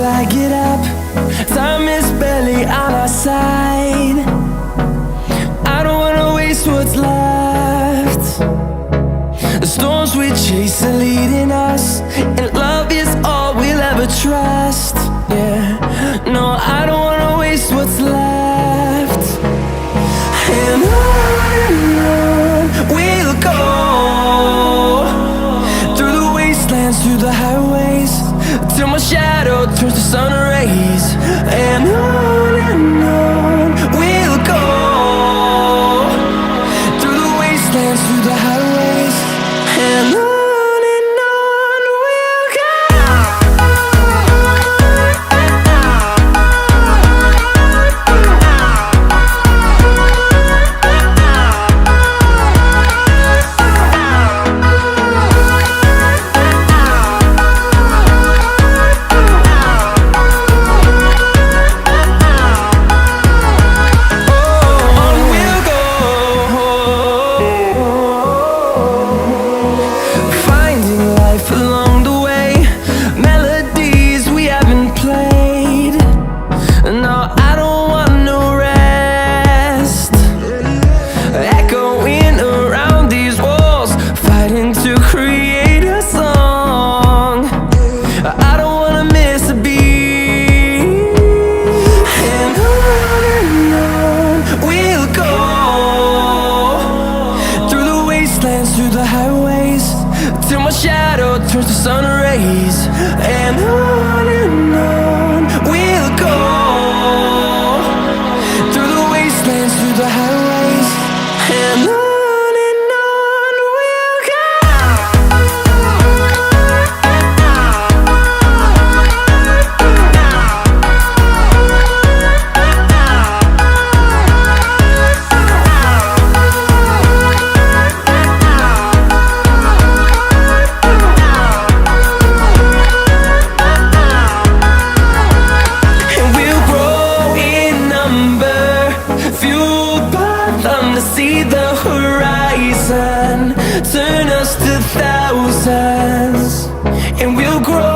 I get up. Time is barely on our side. I don't wanna waste what's left. The storms we chase are leading us, and love is all we'll ever trust. Yeah, no, I don't wanna waste what's left. And on we'll go, through the wastelands, through the highways, till my shadow turns to sun rays. And on we'll go, through the wastelands, through the highways, and on. Through the highways, till my shadow turns to sun rays. And on we'll go, through the wastelands, through the highways, and on. See the horizon turn us to thousands, and we'll grow